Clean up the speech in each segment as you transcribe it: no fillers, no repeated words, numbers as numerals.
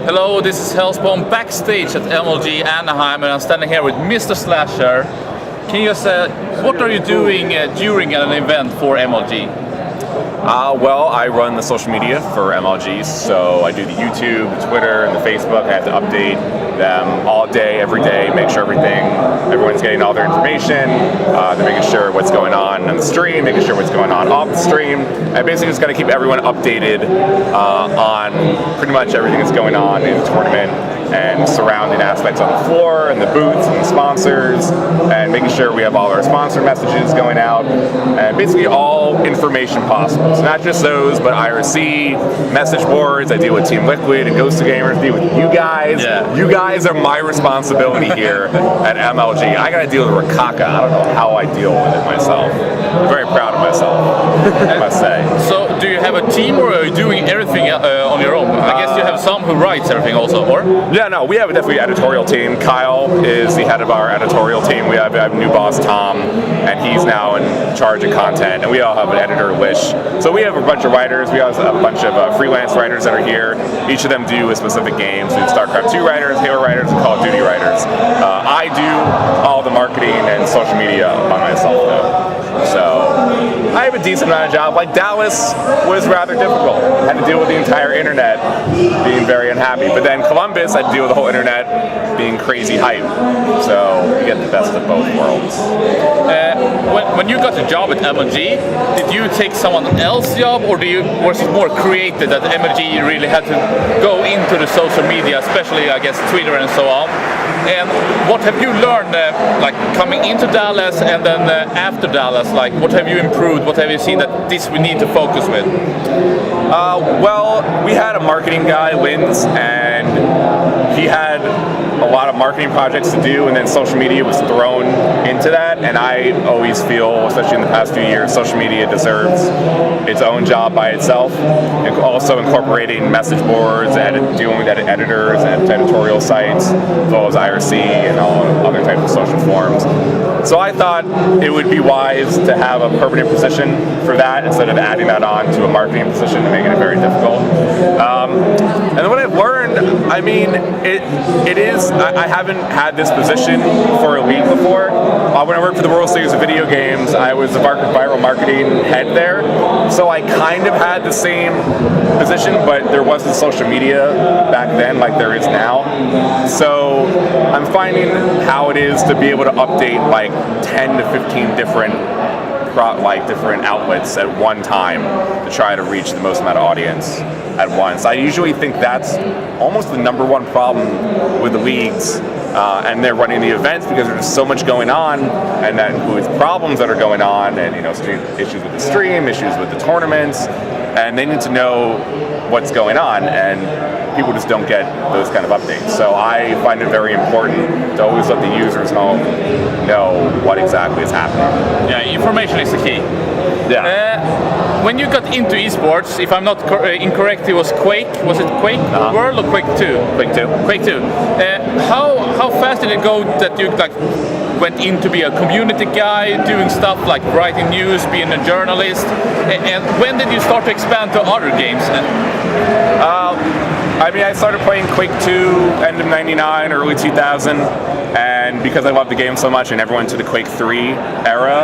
Hello, this is Hellspawn backstage at MLG Anaheim, and I'm standing here with Mr. Slasher. Can you say, what are you doing during an event for MLG? Well, I run the social media for MLG, so I do the YouTube, the Twitter, and the Facebook. I have to update them all day, every day, make sure everyone's getting all their information. They're making sure what's going on the stream, making sure what's going on off the stream. I basically just got to keep everyone updated on pretty much everything that's going on in the tournament and surrounding aspects on the floor and the booths and the sponsors, and making sure we have all our sponsor messages going out, and basically all information possible. So not just those, but IRC, message boards. I deal with Team Liquid and Ghost of Gamers, deal with you guys. Yeah. You guys are my responsibility here at MLG. I gotta deal with Rakaka. I don't know how I deal with it myself. I'm very proud of myself, I must say. So, do you have a team, or are you doing everything on your own? I guess you have some who writes everything also, or? Yeah, no, we have a definitely editorial team. Kyle is the head of our editorial team. We have a new boss, Tom, and he's now in charge of content, and we all have an editor, Lish. So we have a bunch of writers. We also have a bunch of freelance writers that are here. Each of them do a specific game. So we have StarCraft 2 writers, Halo writers, and Call of Duty writers. I do all the marketing and social media by myself, though. So I have a decent amount of job. Like Dallas was rather difficult. I had to deal with the entire internet being very unhappy. But then Columbus, I had to deal with the whole internet being crazy hype. So you get the best of both worlds. When you got the job at MLG, did you take someone else's job, or was it more created that MLG really had to go into the social media, especially I guess Twitter and so on? And what have you learned, like coming into Dallas and then after Dallas? Like, what have you improved? What have you seen that this we need to focus with? Well, we had a marketing guy, Linz, and he had a lot of marketing projects to do, and then social media was thrown into that. And I always feel, especially in the past few years, social media deserves its own job by itself, and also incorporating message boards and dealing with editors and editorial sites, as well as IRC and all other types of social forums. So I thought it would be wise to have a permanent position for that instead of adding that on to a marketing position and making it very difficult. And what I've learned, I mean, it is, I haven't had this position for a league before. When I worked for the World Series of Video Games, I was the viral marketing head there. So I kind of had the same position, but there wasn't social media back then like there is now. So I'm finding how it is to be able to update like 10 to 15 different outlets at one time to try to reach the most amount of audience at once. I usually think that's almost the number one problem with the leagues, and they're running the events because there's so much going on, and that includes problems that are going on, and issues with the stream, issues with the tournaments, and they need to know what's going on, and people just don't get those kind of updates. So I find it very important to always let the users know what exactly is happening. Yeah, information is the key. Yeah. When you got into esports, if I'm not incorrect, it was Quake. Was it Quake World or Quake 2? Quake 2. Quake 2. How fast did it go that you went in to be a community guy, doing stuff like writing news, being a journalist? And when did you start to expand to other games? I mean, I started playing Quake 2 end of '99, early 2000, and because I loved the game so much, I never went to the Quake 3 era,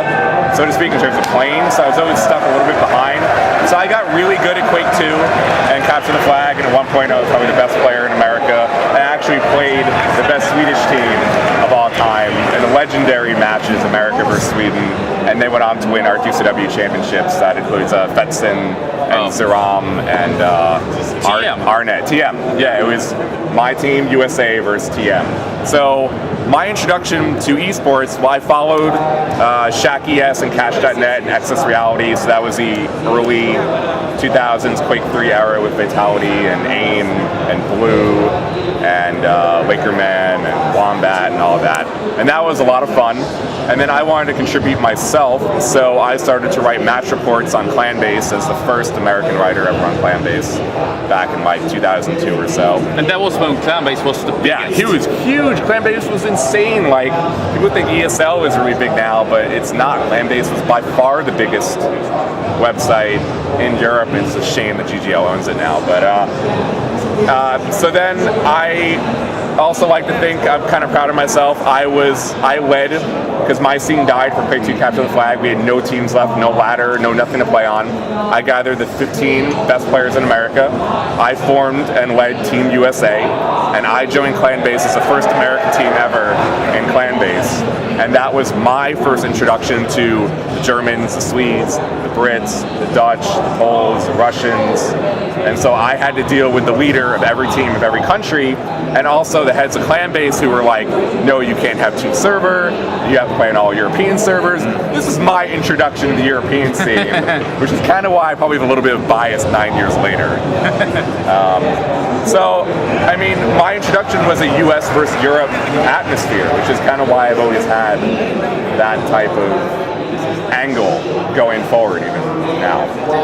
so to speak, in terms of playing, so I was always stuck a little bit behind. So I got really good at Quake 2 and captured the flag, and at one point I was probably the best player in America. I actually played the best Swedish team of all time in the legendary matches, America versus Sweden, and they went on to win our QCW championships. That includes Fetson and Zeram and Arnett. TM. Yeah, it was my team, USA versus TM. So my introduction to esports, well, I followed Shaq.se and Cash.net and Excess Reality, so that was the early 2000s Quake 3 era with Fatality and AIM and Blue and Lakerman and Wombat and all of that. And that was a lot of fun. And then I wanted to contribute myself, so I started to write match reports on Clanbase as the first American writer ever on Clanbase back in like 2002 or so. And that was when Clanbase was the biggest. Yeah, huge. Clanbase was insane. Like, people think ESL is really big now, but it's not. Clanbase was by far the biggest website in Europe. It's a shame that GGL owns it now, but So then I also like to think I'm kind of proud of myself. I led because my scene died for Quake 2 Capture the Flag. We had no teams left, no ladder, no nothing to play on. I gathered the 15 best players in America. I formed and led Team USA, and I joined Clanbase as the first American team ever in Clanbase. And that was my first introduction to the Germans, the Swedes, the Brits, the Dutch, the Poles, the Russians. And so I had to deal with the leader of every team of every country, and also the heads of Clanbase who were like, no, you can't have team server, you have to play on all European servers. This is my introduction to the European scene, which is kind of why I probably have a little bit of bias 9 years later. So, I mean, my introduction was a US versus Europe atmosphere, which is kind of why I've always had that type of angle going forward even now.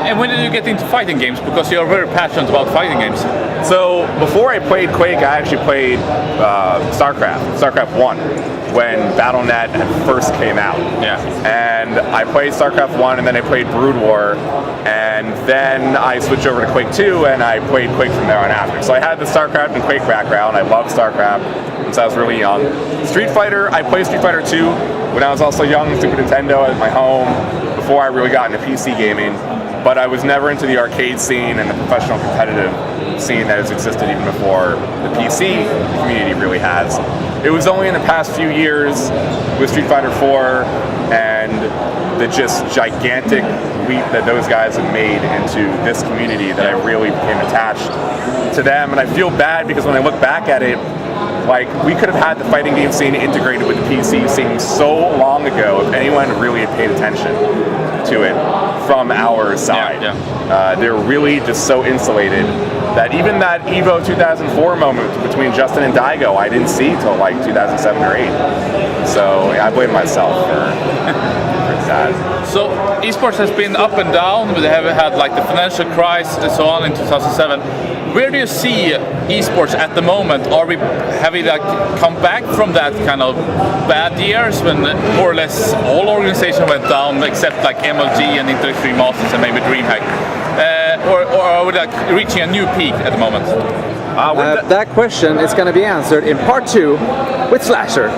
And when did you get into fighting games? Because you're very passionate about fighting games. So before I played Quake, I actually played StarCraft 1, when Battle.net first came out. Yeah. And I played StarCraft 1, and then I played Brood War, and then I switched over to Quake 2, and I played Quake from there on after. So I had the StarCraft and Quake background. I loved StarCraft since I was really young. Street Fighter, I played Street Fighter 2 when I was also young, Super Nintendo at my home, before I really got into PC gaming. But I was never into the arcade scene and the professional competitive scene that has existed even before the PC community really has. It was only in the past few years with Street Fighter 4 and the just gigantic leap that those guys have made into this community that I really became attached to them. And I feel bad because when I look back at it, like, we could have had the fighting game scene integrated with the PC scene so long ago if anyone really had paid attention to it from our side. They're really just so insulated that even that EVO 2004 moment between Justin and Daigo, I didn't see till like 2007 or 8. So yeah, I blame myself for that. So esports has been up and down. We have had like the financial crisis and so on in 2007. Where do you see esports at the moment? Have we like come back from that kind of bad years when more or less all organizations went down except like MLG and Inter-Extreme Masters and maybe DreamHack? Or are we like reaching a new peak at the moment? That question is going to be answered in part 2 with Slasher.